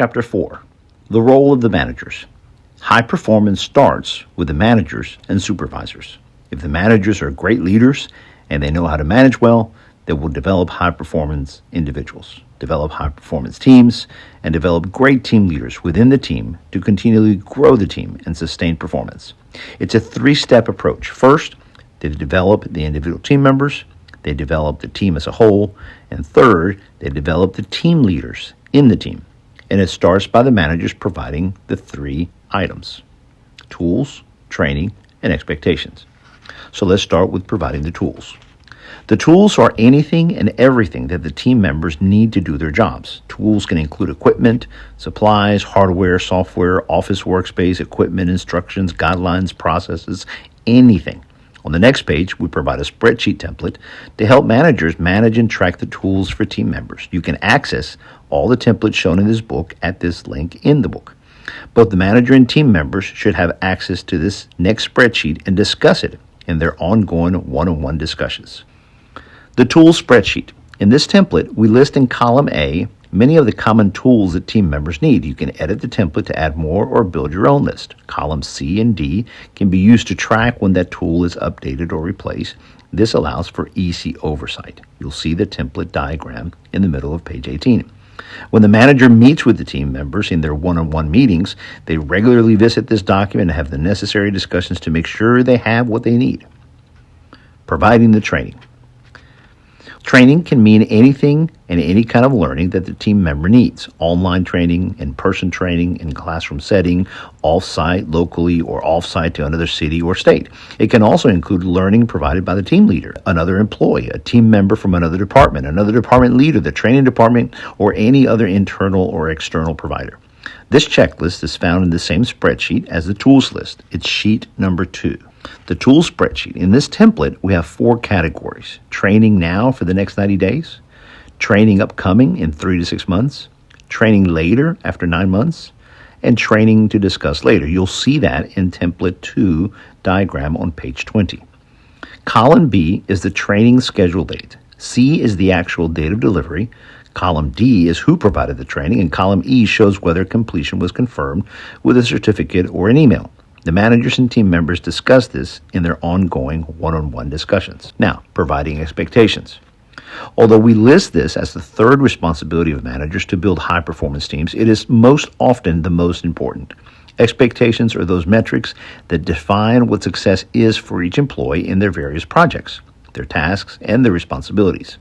Chapter 4. The role of the managers. High performance starts with the managers and supervisors. If the managers are great leaders and they know how to manage well, they will develop high performance individuals, develop high performance teams, and develop great team leaders within the team to continually grow the team and sustain performance. It's a three-step approach. First, they develop the individual team members, they develop the team as a whole, and third, they develop the team leaders in the team. And it starts by the managers providing the three items: tools, training, and expectations. So let's start with providing the tools. The tools are anything and everything that the team members need to do their jobs. Tools can include equipment, supplies, hardware, software, office workspace, equipment, instructions, guidelines, processes, anything. On the next page, we provide a spreadsheet template to help managers manage and track the tools for team members. You can access all the templates shown in this book at this link in the book. Both the manager and team members should have access to this next spreadsheet and discuss it in their ongoing one-on-one discussions. The tools spreadsheet. In this template, we list in column A many of the common tools that team members need. You can edit the template to add more or build your own list. Columns C and D can be used to track when that tool is updated or replaced. This allows for easy oversight. You'll see the template diagram in the middle of page 18. When the manager meets with the team members in their one-on-one meetings, they regularly visit this document and have the necessary discussions to make sure they have what they need. Providing the training. Training can mean anything and any kind of learning that the team member needs. Online training, in-person training, in classroom setting, off-site, locally, or off-site to another city or state. It can also include learning provided by the team leader, another employee, a team member from another department leader, the training department, or any other internal or external provider. This checklist is found in the same spreadsheet as the tools list. It's sheet number 2. The tools spreadsheet. In this template, we have 4 categories: training now for the next 90 days, training upcoming in 3 to 6 months, training later after 9 months, and training to discuss later. You'll see that in template 2 diagram on page 20. Column B is the training schedule date. C is the actual date of delivery. Column D is who provided the training, and column E shows whether completion was confirmed with a certificate or an email. The managers and team members discuss this in their ongoing one-on-one discussions. Now, providing expectations. Although we list this as the third responsibility of managers to build high-performance teams, it is most often the most important. Expectations are those metrics that define what success is for each employee in their various projects, their tasks, and their responsibilities.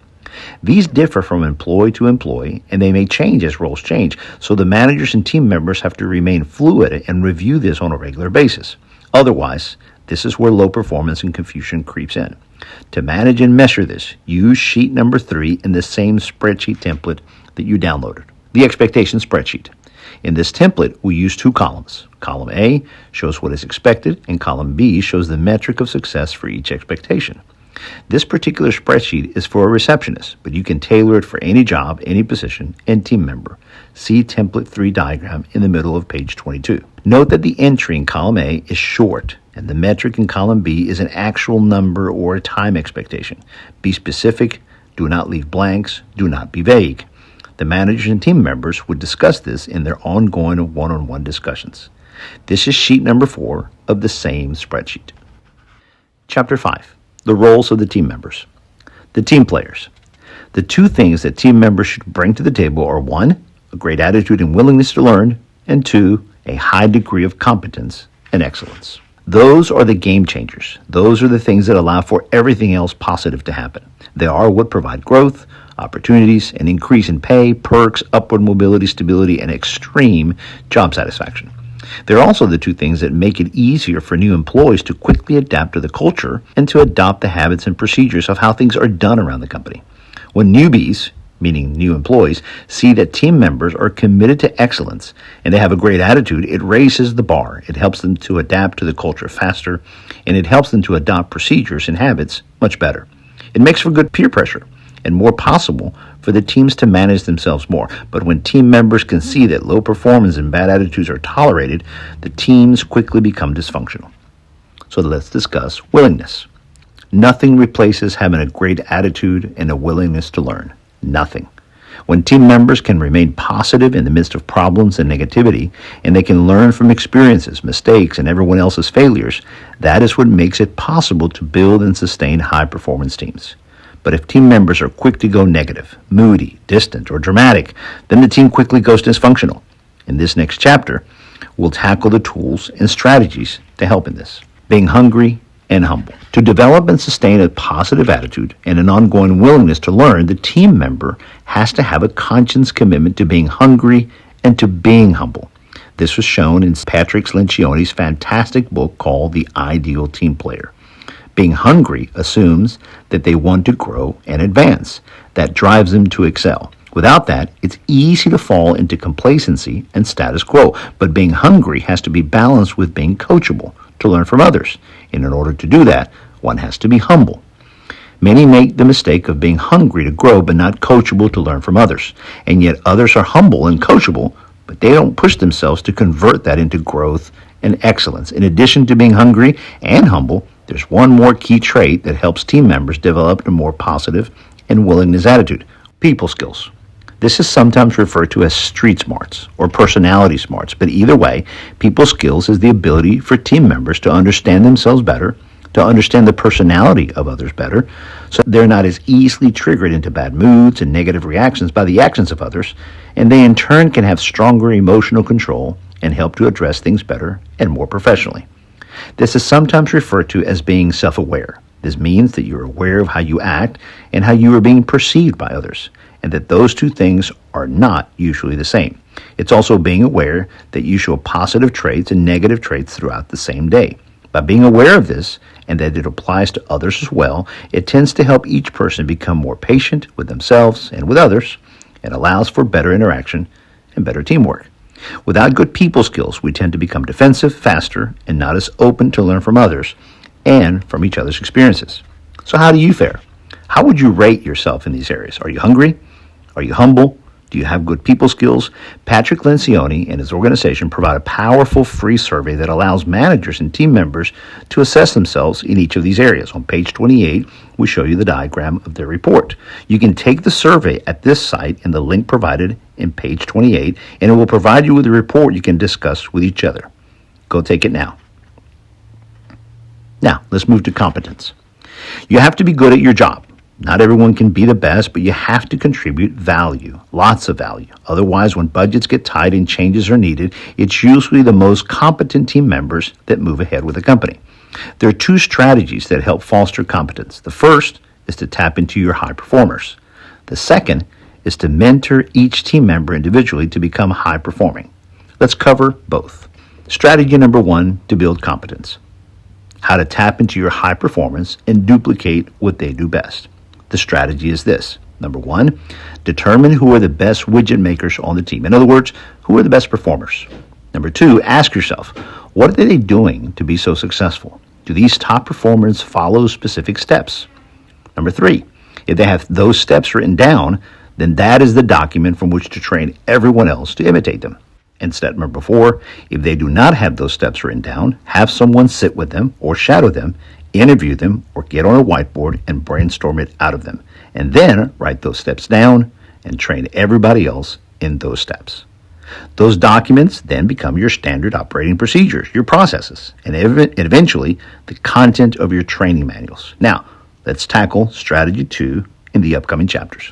These differ from employee to employee, and they may change as roles change, so the managers and team members have to remain fluid and review this on a regular basis. Otherwise, this is where low performance and confusion creeps in. To manage and measure this, use sheet number 3 in the same spreadsheet template that you downloaded, the expectation spreadsheet. In this template, we use 2 columns. Column A shows what is expected, and column B shows the metric of success for each expectation. This particular spreadsheet is for a receptionist, but you can tailor it for any job, any position, and team member. See template 3 diagram in the middle of page 22. Note that the entry in column A is short, and the metric in column B is an actual number or a time expectation. Be specific, do not leave blanks, do not be vague. The managers and team members would discuss this in their ongoing one-on-one discussions. This is sheet number 4 of the same spreadsheet. Chapter 5. The roles of the team members. The team players. The 2 things that team members should bring to the table are 1, a great attitude and willingness to learn, and 2, a high degree of competence and excellence. Those are the game changers. Those are the things that allow for everything else positive to happen. They are what provide growth, opportunities, an increase in pay, perks, upward mobility, stability, and extreme job satisfaction. They're also the 2 things that make it easier for new employees to quickly adapt to the culture and to adopt the habits and procedures of how things are done around the company. When newbies, meaning new employees, see that team members are committed to excellence and they have a great attitude, it raises the bar. It helps them to adapt to the culture faster, and it helps them to adopt procedures and habits much better. It makes for good peer pressure and more possible for the teams to manage themselves more. But when team members can see that low performance and bad attitudes are tolerated, the teams quickly become dysfunctional. So let's discuss willingness. Nothing replaces having a great attitude and a willingness to learn. Nothing. When team members can remain positive in the midst of problems and negativity, and they can learn from experiences, mistakes, and everyone else's failures, that is what makes it possible to build and sustain high-performance teams. But if team members are quick to go negative, moody, distant, or dramatic, then the team quickly goes dysfunctional. In this next chapter, we'll tackle the tools and strategies to help in this. Being hungry and humble. To develop and sustain a positive attitude and an ongoing willingness to learn, the team member has to have a conscious commitment to being hungry and to being humble. This was shown in Patrick Lencioni's fantastic book called The Ideal Team Player. Being hungry assumes that they want to grow and advance. That drives them to excel. Without that, it's easy to fall into complacency and status quo. But being hungry has to be balanced with being coachable to learn from others. And in order to do that, one has to be humble. Many make the mistake of being hungry to grow but not coachable to learn from others. And yet others are humble and coachable, but they don't push themselves to convert that into growth and excellence. In addition to being hungry and humble, there's one more key trait that helps team members develop a more positive and willingness attitude: people skills. This is sometimes referred to as street smarts or personality smarts, but either way, people skills is the ability for team members to understand themselves better, to understand the personality of others better, so they're not as easily triggered into bad moods and negative reactions by the actions of others, and they in turn can have stronger emotional control and help to address things better and more professionally. This is sometimes referred to as being self-aware. This means that you're aware of how you act and how you are being perceived by others, and that those two things are not usually the same. It's also being aware that you show positive traits and negative traits throughout the same day. By being aware of this, and that it applies to others as well, it tends to help each person become more patient with themselves and with others, and allows for better interaction and better teamwork. Without good people skills, we tend to become defensive faster and not as open to learn from others and from each other's experiences. So how do you fare? How would you rate yourself in these areas? Are you hungry? Are you humble? Do you have good people skills? Patrick Lencioni and his organization provide a powerful free survey that allows managers and team members to assess themselves in each of these areas. On page 28, we show you the diagram of their report. You can take the survey at this site in the link provided in page 28, and it will provide you with a report you can discuss with each other. Go take it now. Now, let's move to competence. You have to be good at your job. Not everyone can be the best, but you have to contribute value, lots of value. Otherwise, when budgets get tight and changes are needed, it's usually the most competent team members that move ahead with the company. There are two strategies that help foster competence. The first is to tap into your high performers. The second is to mentor each team member individually to become high performing. Let's cover both. Strategy number one to build competence: how to tap into your high performance and duplicate what they do best. The strategy is this. Number one, determine who are the best widget makers on the team. In other words, who are the best performers? Number two, ask yourself, what are they doing to be so successful? Do these top performers follow specific steps? Number three, if they have those steps written down, then that is the document from which to train everyone else to imitate them. And step number four, if they do not have those steps written down, have someone sit with them or shadow them, interview them, or get on a whiteboard and brainstorm it out of them. And then write those steps down and train everybody else in those steps. Those documents then become your standard operating procedures, your processes, and eventually the content of your training manuals. Now, let's tackle strategy 2 in the upcoming chapters.